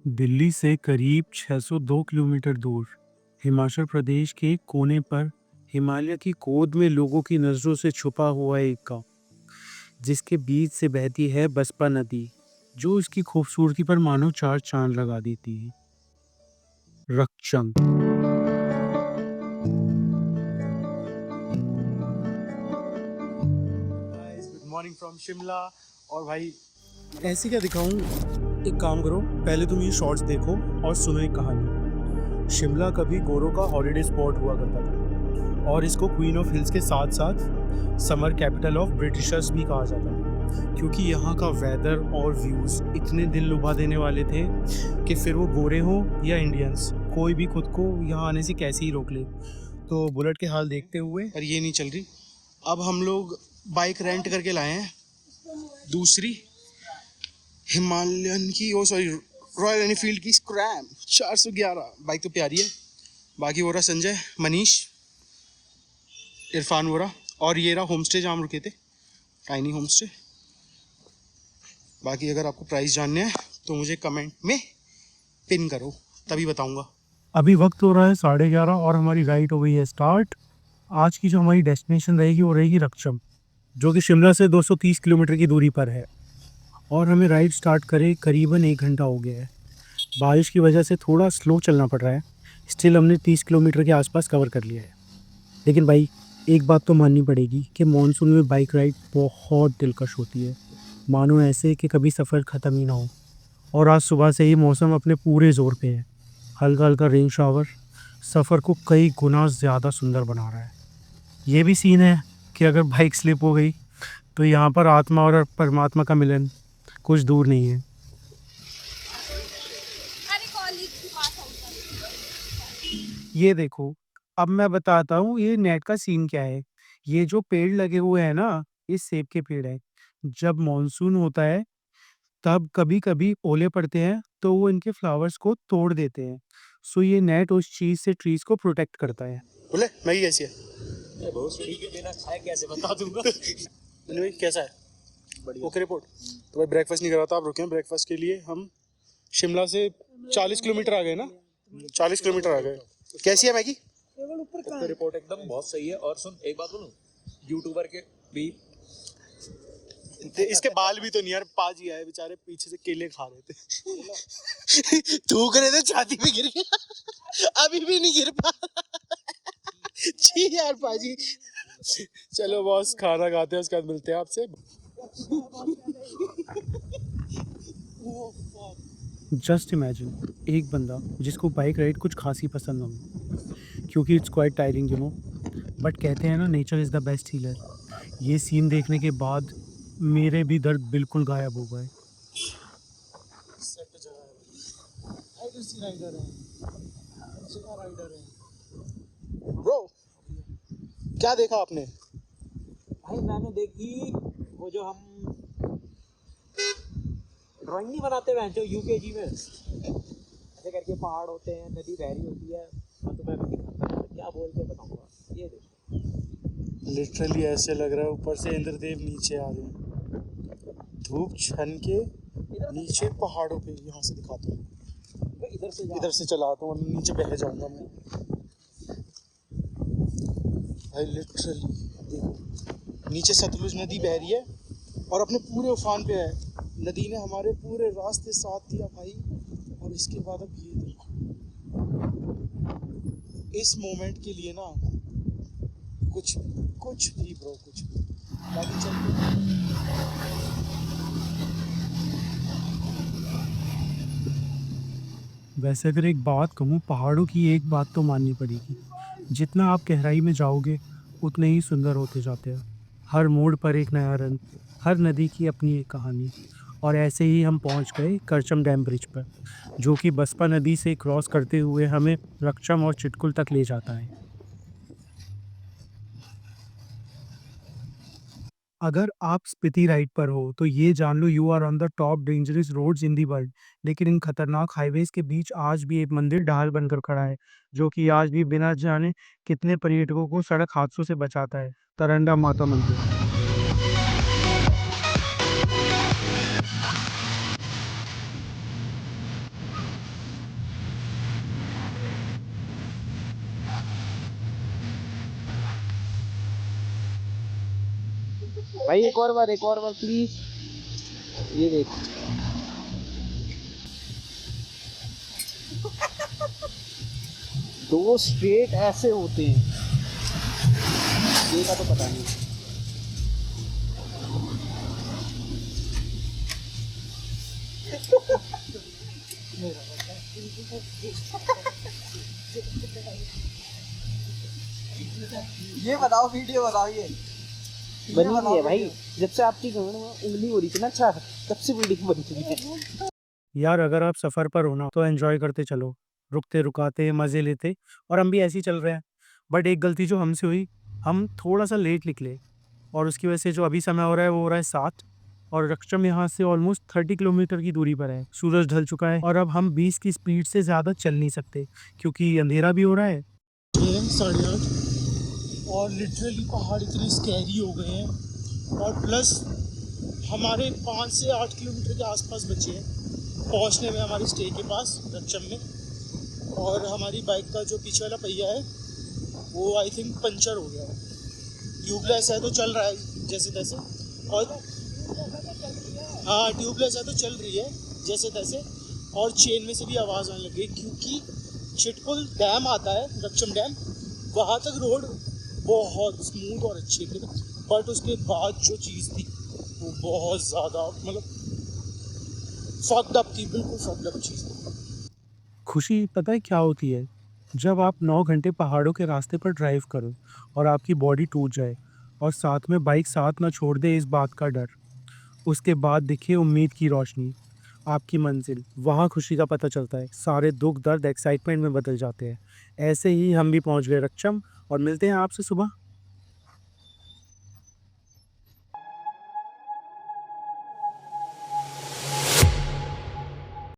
दिल्ली से करीब 602 किलोमीटर दूर हिमाचल प्रदेश के एक कोने पर हिमालय की गोद में लोगों की नजरों से छुपा हुआ एक गांव, जिसके बीच से बहती है बसपा नदी, जो इसकी खूबसूरती पर मानो चार चांद लगा देती है। Raksham. Good morning from Shimla. और भाई ऐसे क्या दिखाऊं, एक काम करो, पहले तुम ये शॉर्ट्स देखो और सुनो एक कहानी। शिमला कभी गोरों का हॉलिडे स्पॉट हुआ करता था और इसको क्वीन ऑफ हिल्स के साथ साथ समर कैपिटल ऑफ ब्रिटिशर्स भी कहा जाता था, क्योंकि यहाँ का वेदर और व्यूज़ इतने दिल लुभा देने वाले थे कि फिर वो गोरे हों या इंडियंस, कोई भी खुद को यहाँ आने से कैसे ही रोक ले। तो बुलेट के हाल देखते हुए, और ये नहीं चल रही, अब हम लोग बाइक रेंट करके लाए हैं, दूसरी हिमालयन की, ओ सॉरी रॉयल एनफील्ड की स्क्रैम 411। बाइक तो प्यारी है। बाकी वो रहा संजय, मनीष, इरफान, वो रहा, और ये रहा होम स्टे जहाँ हम रुके थे, टाइनी होम स्टे। बाकी अगर आपको प्राइस जानने हैं तो मुझे कमेंट में पिन करो, तभी बताऊंगा। अभी वक्त हो रहा है 11:30 और हमारी राइड हो गई है स्टार्ट। आज की जो हमारी डेस्टिनेशन रहेगी वो रहेगी रक्षम, जो कि शिमला से 230 किलोमीटर की दूरी पर है। और हमें राइड स्टार्ट करे करीबन 1 घंटा हो गया है। बारिश की वजह से थोड़ा स्लो चलना पड़ रहा है, स्टिल हमने 30 किलोमीटर के आसपास कवर कर लिया है। लेकिन भाई एक बात तो माननी पड़ेगी कि मानसून में बाइक राइड बहुत दिलकश होती है, मानो ऐसे कि कभी सफ़र ख़त्म ही ना हो। और आज सुबह से ही मौसम अपने पूरे ज़ोर पे है। हल्का हल्का रेन शावर सफ़र को कई गुना ज़्यादा सुंदर बना रहा है। ये भी सीन है कि अगर बाइक स्लिप हो गई तो यहाँ पर आत्मा और परमात्मा का मिलन कुछ दूर नहीं है। ये देखो, अब मैं बताता हूँ ये नेट का सीन क्या है। ये जो पेड़ लगे हुए हैं ना, ये सेब के पेड़ है। जब मॉनसून होता है तब कभी कभी ओले पड़ते हैं तो वो इनके फ्लावर्स को तोड़ देते हैं। सो ये नेट उस चीज से ट्रीज को प्रोटेक्ट करता है। बोले मैगी कैसी है? ये बहुत ठीक है, बिना खाए कैसे बता दूंगा। भाई कैसा है? Okay report. तो भाई ब्रेकफास्ट नहीं करा था, आप रुके हैं ब्रेकफास्ट के लिए। हम शिमला से 40 किलोमीटर आ गए ना, 40 किलोमीटर आ गए। कैसी है मैगी? ओके रिपोर्ट एकदम बहुत सही है। और सुन एक बात बोलूं, यूट्यूबर के भी इसके बाल भी तो नहीं यार, पाजी आए बेचारे पीछे से केले खा रहे थे। थूक रहे थे, छाती पे गिर गया, अभी भी नहीं गिर पा। छी यार पाजी। चलो बॉस, खाना खाते हैं, उसके बाद मिलते हैं आपसे। जस्ट इमेजिन एक बंदा जिसको बाइक राइड कुछ खासी पसंद हो, क्योंकि it's quite tiring you know, but कहते हैं ना nature is the best healer. ये सीन देखने के बाद मेरे भी दर्द बिल्कुल गायब हो गए। ब्रो, क्या देखा आपने? भाई मैंने देखी वो जो हम ड्राइंग नहीं बनाते हैं जो यूकेजी में, ऐसे करके पहाड़ होते हैं, नदी बह रही होती है, मैं तुम्हें अभी दिखाता हूँ क्या बोल के बताऊंगा। ये देखो, लिटरली ऐसे लग रहा है ऊपर से इंद्रदेव नीचे आ गए, धूप छन के नीचे पहाड़ों पे। यहाँ से दिखाता हूँ, इधर से चलाता हूँ, नीचे बह जाऊंगा मैं। भाई लिटरली देखो, नीचे सतलुज नदी बह रही है और अपने पूरे उफान पे है। नदी ने हमारे पूरे रास्ते साथ दिया भाई। और इसके बाद अब ये देखो, इस मोमेंट के लिए ना कुछ कुछ भी ब्रो, कुछ भी। बाकी चलते। वैसे अगर एक बात कहूँ, पहाड़ों की एक बात तो माननी पड़ेगी, जितना आप गहराई में जाओगे उतने ही सुंदर होते जाते हैं। हर मोड़ पर एक नया रंग, हर नदी की अपनी एक कहानी। और ऐसे ही हम पहुंच गए करचम डैम ब्रिज पर, जो कि बसपा नदी से क्रॉस करते हुए हमें रक्षम और चिटकुल तक ले जाता है। अगर आप स्पीति राइड पर हो तो ये जान लो, you are on the top dangerous roads in the world. लेकिन इन खतरनाक हाईवेज के बीच आज भी एक मंदिर ढाल बनकर खड़ा है, जो कि आज भी बिना जाने कितने पर्यटकों को सड़क हादसों से बचाता है। तरंडा माता मंदिर। भाई एक और बार प्लीज। ये देख, दो स्ट्रेट ऐसे होते हैं, ये का तो पता नहीं। ये बताओ, वीडियो बताओ ये बनी हुई है भाई, जब से आपकी उंगली हो रही थी ना, अच्छा तब से वीडियो बनी हुई है। यार अगर आप सफ़र पर हो ना तो एंजॉय करते चलो, रुकते रुकाते मज़े लेते, और हम भी ऐसे ही चल रहे हैं। बट एक गलती जो हमसे हुई, हम थोड़ा सा लेट निकले और उसकी वजह से जो अभी समय हो रहा है वो हो रहा है 7, और रक्षम यहाँ से ऑलमोस्ट 30 किलोमीटर की दूरी पर है। सूरज ढल चुका है और अब हम 20 की स्पीड से ज़्यादा चल नहीं सकते क्योंकि अंधेरा भी हो रहा है। ये 8:30 और लिटरली पहाड़ इतने स्कैरी हो गए हैं, और प्लस हमारे 5 से 8 किलोमीटर के आसपास बचे हैं पहुंचने में हमारी स्टे के पास रक्षम में। और हमारी बाइक का जो पीछे वाला पहिया है वो आई थिंक पंचर हो गया है। ट्यूबलेस है तो चल रहा है जैसे तैसे, और हाँ ट्यूबलेस है तो चल रही है जैसे तैसे, और चेन में से भी आवाज़ आने लग गई क्योंकि चिटकुल डैम आता है, रक्षम डैम, वहाँ तक रोड बहुत स्मूथ और अच्छी थी, बट उसके बाद जो चीज़ थी वो बहुत ज़्यादा मतलब फक्ड अप थी, बिल्कुल फक्ड अप चीज़ थी। खुशी पता है क्या होती है? जब आप 9 घंटे पहाड़ों के रास्ते पर ड्राइव करो और आपकी बॉडी टूट जाए और साथ में बाइक साथ ना छोड़ दे, इस बात का डर। उसके बाद दिखे उम्मीद की रोशनी, आपकी मंजिल, वहाँ खुशी का पता चलता है। सारे दुःख, दर्द, एक्साइटमेंट में बदल जाते हैं। ऐसे ही हम भी पहुँच गए रक्षम, और मिलते हैं आपसे सुबह।